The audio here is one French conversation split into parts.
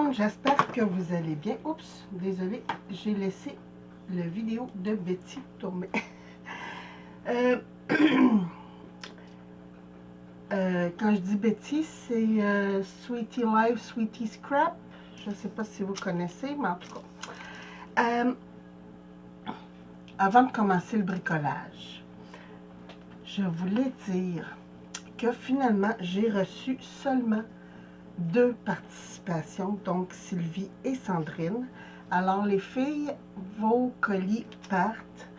monde, j'espère que vous allez bien. Oups, désolé, j'ai laissé la vidéo de Betty tourner. Quand je dis Betty, c'est Sweetie Live, Sweetie Scrap. Je ne sais pas si vous connaissez, mais en tout cas. Avant de commencer le bricolage, je voulais dire que finalement, j'ai reçu seulement 2 participations, donc Sylvie et Sandrine. Alors les filles, vos colis partent.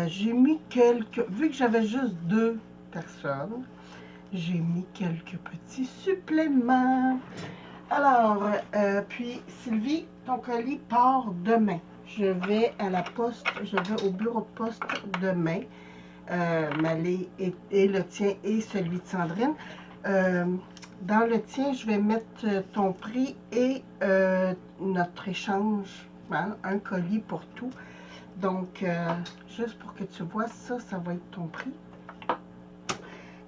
J'ai mis vu que j'avais juste 2 personnes, j'ai mis quelques petits suppléments. Alors, puis Sylvie, ton colis part demain. Je vais à la poste, je vais au bureau de poste demain. Malé et le tien et celui de Sandrine. Dans le tien, je vais mettre ton prix et notre échange, hein, un colis pour tout. Donc, juste pour que tu vois, ça va être ton prix.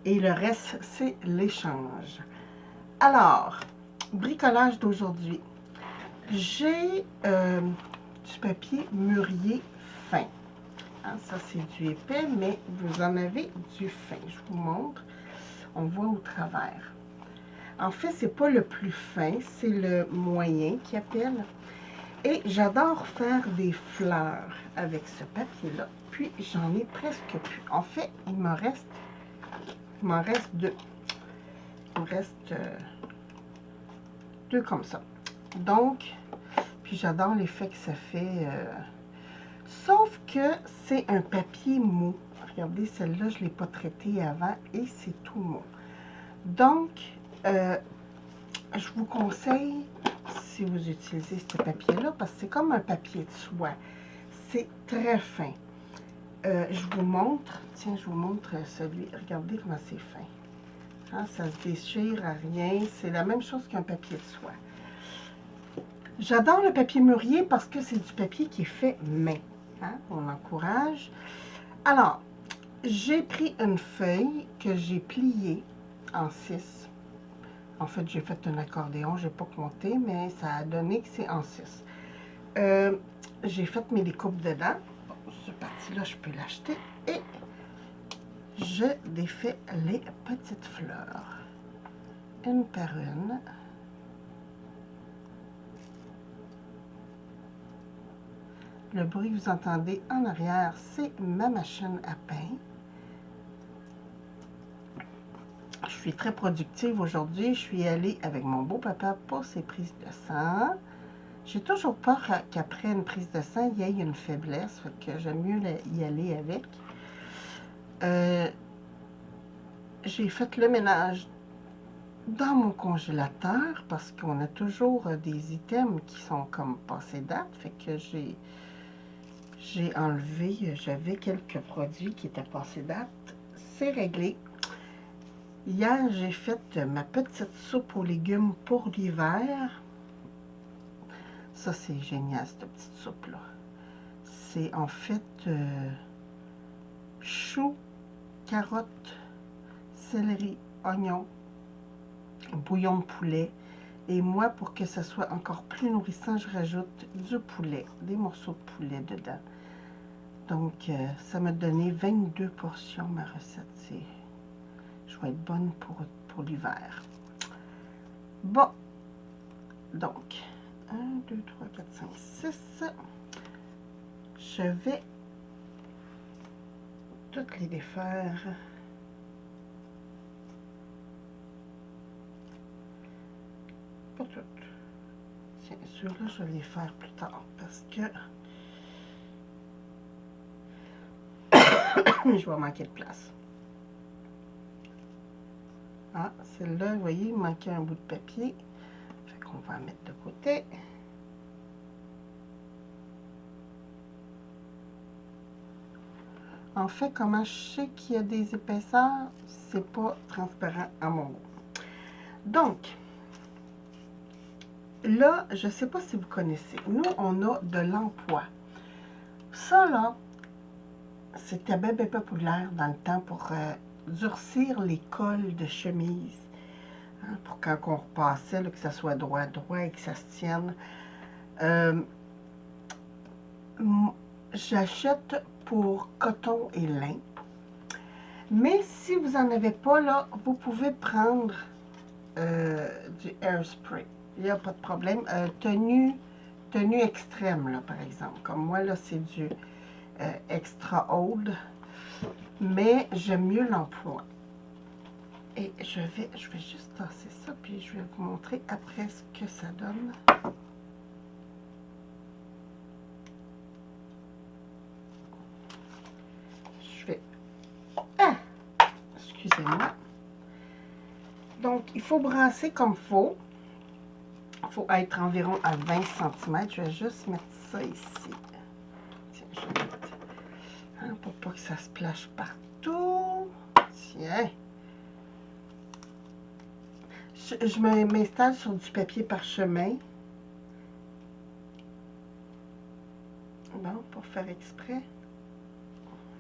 Et le reste, c'est l'échange. Alors, bricolage d'aujourd'hui. J'ai du papier mûrier fin. Hein, ça, c'est du épais, mais vous en avez du fin. Je vous montre. On voit au travers. En fait, c'est pas le plus fin, c'est le moyen qui appelle. Et j'adore faire des fleurs avec ce papier-là. Puis, j'en ai presque plus. En fait, il m'en reste 2. Il me reste 2 comme ça. Donc, puis j'adore l'effet que ça fait. Sauf que c'est un papier mou. Regardez, celle-là, je ne l'ai pas traitée avant et c'est tout mou. Donc, je vous conseille, si vous utilisez ce papier-là, parce que c'est comme un papier de soie. C'est très fin. Je vous montre, tiens, je vous montre celui. Regardez comment c'est fin. Hein, ça se déchire à rien. C'est la même chose qu'un papier de soie. J'adore le papier mûrier parce que c'est du papier qui est fait main. Hein, on encourage. Alors, j'ai pris une feuille que j'ai pliée en 6. En fait, j'ai fait un accordéon, je n'ai pas compté, mais ça a donné que c'est en 6. J'ai fait mes découpes dedans. Bon, ce parti-là, je peux l'acheter. Et je défais les petites fleurs. Une par une. Le bruit que vous entendez en arrière, c'est ma machine à pain. Je suis très productive aujourd'hui. Je suis allée avec mon beau-papa pour ses prises de sang. J'ai toujours peur qu'après une prise de sang, il y ait une faiblesse. Fait que j'aime mieux y aller avec. J'ai fait le ménage dans mon congélateur parce qu'on a toujours des items qui sont comme passés date. Fait que j'ai enlevé, j'avais quelques produits qui étaient passés date. C'est réglé. Hier, j'ai fait ma petite soupe aux légumes pour l'hiver. Ça, c'est génial, cette petite soupe-là. C'est en fait choux, carottes, céleri, oignons, bouillon de poulet. Et moi, pour que ça soit encore plus nourrissant, je rajoute du poulet, des morceaux de poulet dedans. Donc, ça m'a donné 22 portions, ma recette. Je vais être bonne pour l'hiver. Bon, donc, 1, 2, 3, 4, 5, 6. Je vais toutes les défaire. Pas toutes. Tiens, ceux-là, je vais les faire plus tard parce que je vais manquer de place. Ah, celle-là, vous voyez, il manquait un bout de papier. Fait qu'on va en mettre de côté. En fait, comment je sais qu'il y a des épaisseurs, c'est pas transparent à mon goût. Donc, là, je ne sais pas si vous connaissez. Nous, on a de l'empois. Ça, là, c'était bien populaire dans le temps pour durcir les cols de chemise. Hein, pour quand on repassait, là, que ça soit droit et que ça se tienne. J'achète pour coton et lin. Mais si vous n'en avez pas, là, vous pouvez prendre du hairspray. Il n'y a pas de problème. Tenue extrême, là, par exemple. Comme moi, là, c'est du extra old. Mais j'aime mieux l'emploi. Et je vais juste tasser ça, puis je vais vous montrer après ce que ça donne. Je vais... Ah! Excusez-moi. Donc, il faut brasser comme il faut. Il faut être environ à 20 cm. Je vais juste mettre ça ici. Tiens, je vais mettre... Hein, pour pas que ça se splash partout. Tiens. Je m'installe sur du papier parchemin. Bon, pour faire exprès.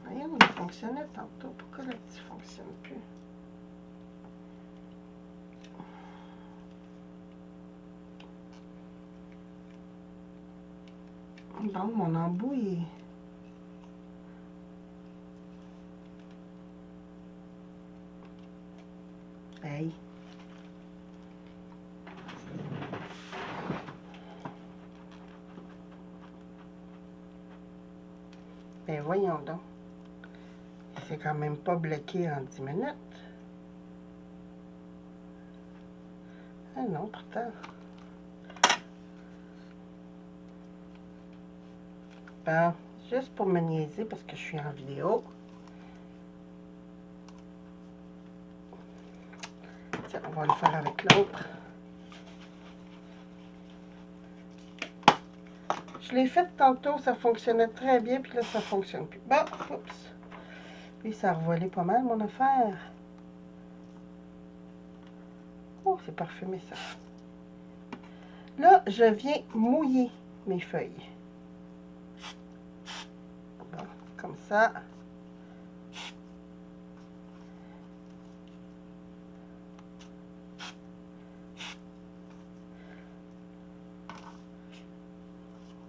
Voyons, il fonctionnait tantôt. Pourquoi là, il ne fonctionne plus? Bon, mon embout est... Hey! Ben voyons donc. C'est quand même pas bloqué en 10 minutes. Ah non, pourtant. Bon, juste pour me niaiser parce que je suis en vidéo. Tiens, on va le faire avec l'autre. Je l'ai fait tantôt, ça fonctionnait très bien, puis là, ça fonctionne plus. Bon, oups. Puis ça a revolé pas mal, mon affaire. Oh, c'est parfumé, ça. Là, je viens mouiller mes feuilles. Bon, comme ça.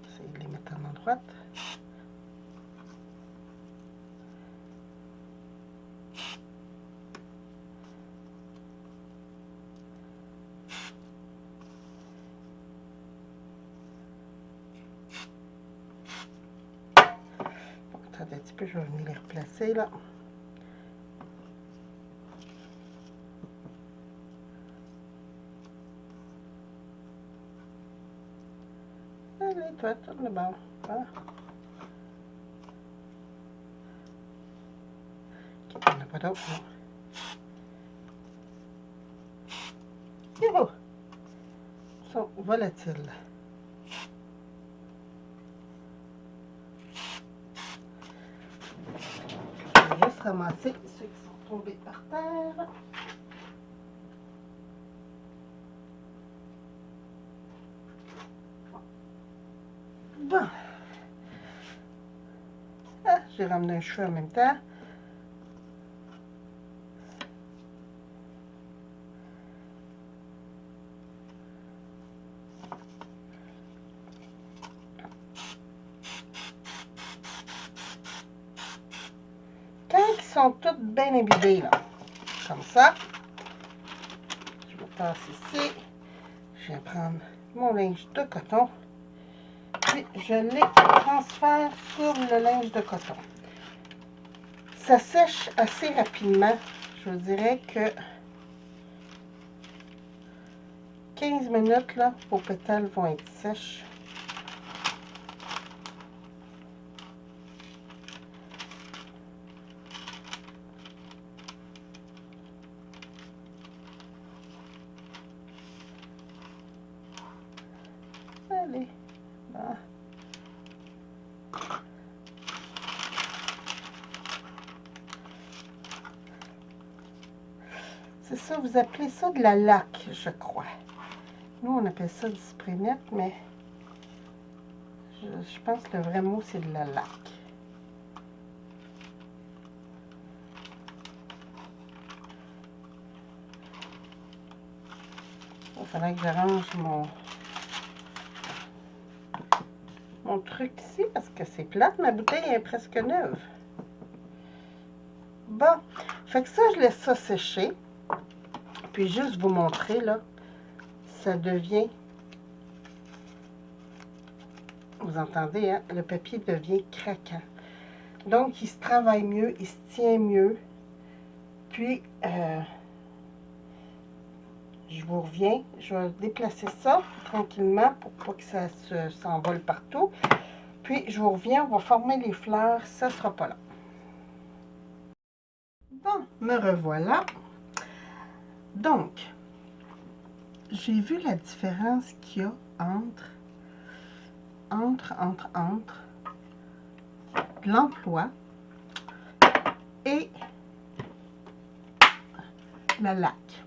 Essayer de les mettre en droite. Bon, attendez un petit peu, je vais venir les replacer, là. Allez, toi, tourne le bord. Voilà. OK, il n'y en a pas d'autre, non? Youhou! Ils sont volatiles. Je vais juste ramasser ceux qui sont tombés par terre. Bon. Ah, j'ai ramené un cheveu en même temps. Quand ils sont toutes bien imbibés, là, comme ça, je me passe ici. Je vais prendre mon linge de coton. Puis je les transfère sur le linge de coton. Ça sèche assez rapidement. Je vous dirais que 15 minutes, là, vos pétales vont être sèches. Allez, bon. C'est ça, vous appelez ça de la laque, je crois. Nous, on appelle ça du spray net, mais je pense que le vrai mot, c'est de la laque. Il faudrait que j'arrange mon truc ici parce que c'est plate. Ma bouteille est presque neuve. Bon, fait que ça, je laisse ça sécher. Puis juste vous montrer, là, ça devient... Vous entendez, hein? Le papier devient craquant. Donc, il se travaille mieux, il se tient mieux. Puis, je vous reviens. Je vais déplacer ça tranquillement pour pas que ça s'envole partout. Puis, je vous reviens, on va former les fleurs. Ça ne sera pas là. Bon, me revoilà. Donc, j'ai vu la différence qu'il y a entre l'emploi et la laque.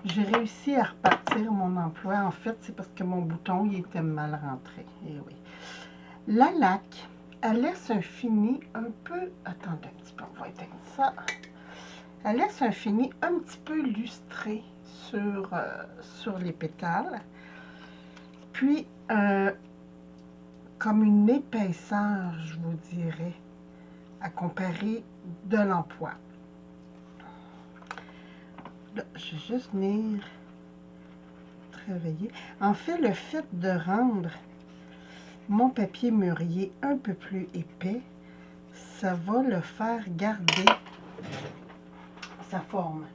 J'ai réussi à repartir mon emploi. En fait, c'est parce que mon bouton il était mal rentré. Et oui. La laque, elle laisse un fini un peu... Attendez un petit peu, on va éteindre ça. Elle laisse un fini un petit peu lustré sur les pétales. Puis, comme une épaisseur, je vous dirais, à comparer de l'emploi. Là, je vais juste venir travailler. En fait, le fait de rendre mon papier mûrier un peu plus épais, ça va le faire garder sa forme.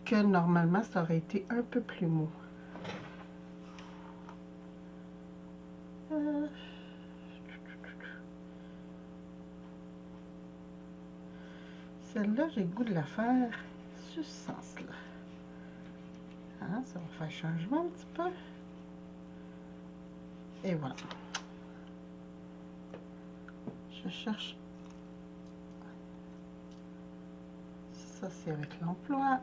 Que normalement, ça aurait été un peu plus mou. Celle-là, j'ai le goût de la faire sur ce sens-là. Hein, ça va faire changement un petit peu. Et voilà. Je cherche. Ça, c'est avec l'emploi.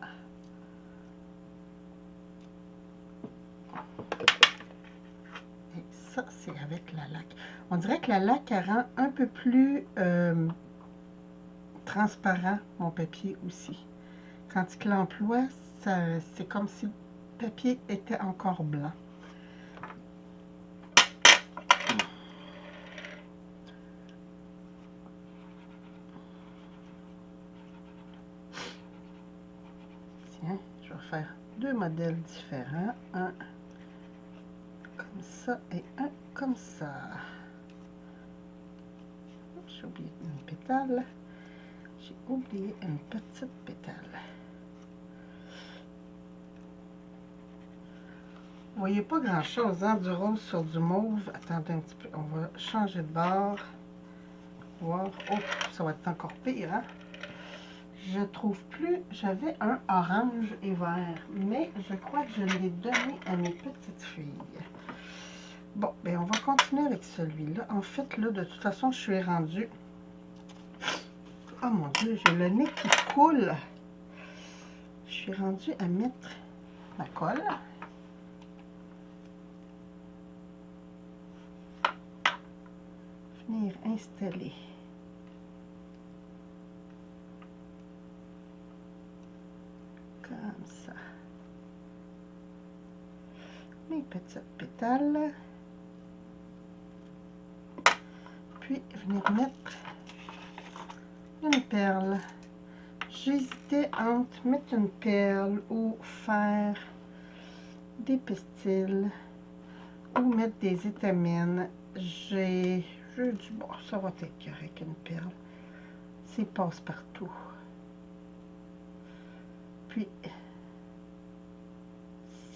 Et ça, c'est avec la laque. On dirait que la laque, elle rend un peu plus transparent mon papier aussi. Tandis que l'emploi, c'est comme si le papier était encore blanc. Tiens, je vais faire deux modèles différents. Un comme ça et un comme ça. J'ai oublié une pétale. J'ai oublié une petite pétale. Vous voyez pas grand chose, hein, du rose sur du mauve. Attendez un petit peu, on va changer de bord. Voir. Oh, ça va être encore pire, hein. Je trouve plus, j'avais un orange et vert, mais je crois que je l'ai donné à mes petites filles. Bon, ben on va continuer avec celui-là. En fait, là, de toute façon, je suis rendue... Oh mon Dieu, j'ai le nez qui coule. Je suis rendue à mettre ma colle. Venir installer comme ça mes petites pétales, puis venir mettre une perle. J'hésitais entre mettre une perle ou faire des pistils ou mettre des étamines. J'ai dit bon, ça va être correct une perle, c'est passe-partout. Puis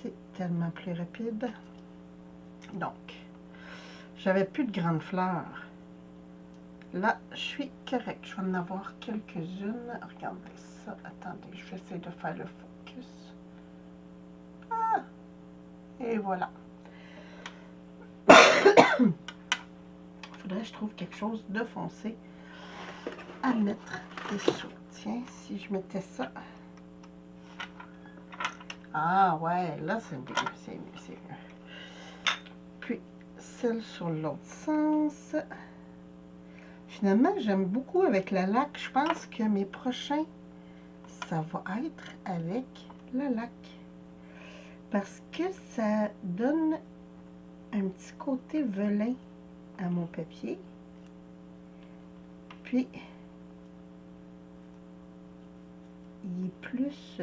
c'est tellement plus rapide. Donc, j'avais plus de grandes fleurs. Là, je suis correct. Je vais en avoir quelques-unes. Regardez ça. Attendez, je vais essayer de faire le focus. Ah! Et voilà. Il faudrait que je trouve quelque chose de foncé à mettre dessous. Tiens, si je mettais ça. Ah ouais, là c'est mieux, c'est mieux, c'est mieux. Puis, celle sur l'autre sens. Finalement, j'aime beaucoup avec la laque. Je pense que mes prochains ça va être avec la laque. Parce que ça donne un petit côté velin à mon papier. Puis, il est plus...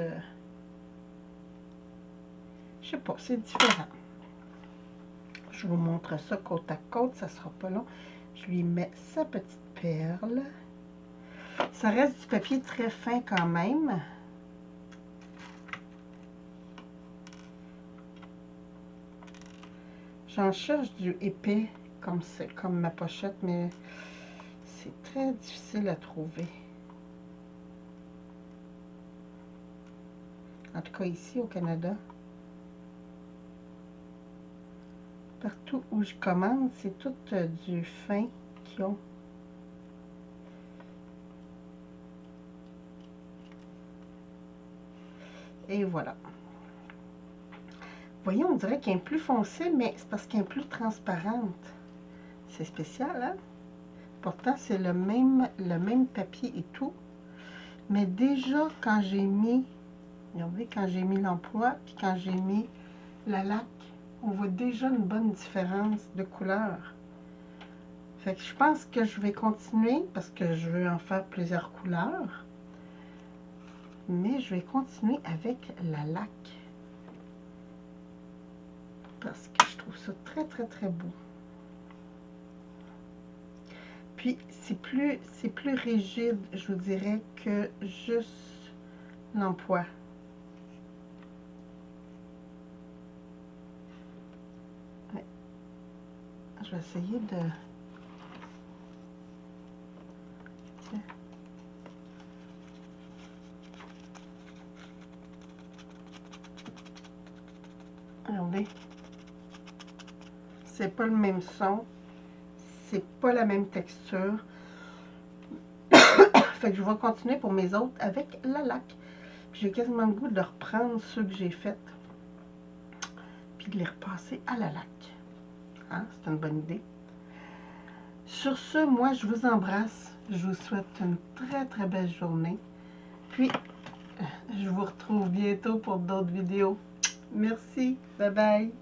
je sais pas, c'est différent. Je vous montre ça côte à côte, ça sera pas long. Je lui mets sa petite perle. Ça reste du papier très fin quand même. J'en cherche du épais comme ma pochette, mais c'est très difficile à trouver. En tout cas ici au Canada. Partout où je commande, c'est tout du fin qu'ils ont. Et voilà. Vous voyez, on dirait qu'elle est plus foncée, mais c'est parce qu'elle est plus transparente. C'est spécial, hein? Pourtant, c'est le même papier et tout. Mais déjà, quand j'ai mis, regardez, quand j'ai mis l'emploi, puis quand j'ai mis la laque, on voit déjà une bonne différence de couleur. Fait que je pense que je vais continuer, parce que je veux en faire plusieurs couleurs. Mais je vais continuer avec la laque. Parce que je trouve ça très, très, très beau. Puis, c'est plus rigide, je vous dirais, que juste l'emploi. Ouais. Je vais essayer de... Tiens. Regardez. C'est pas le même son. C'est pas la même texture. Fait que je vais continuer pour mes autres avec la laque. J'ai quasiment le goût de reprendre ceux que j'ai faits. Puis de les repasser à la laque. Hein? C'est une bonne idée. Sur ce, moi, je vous embrasse. Je vous souhaite une très, très belle journée. Puis, je vous retrouve bientôt pour d'autres vidéos. Merci. Bye bye.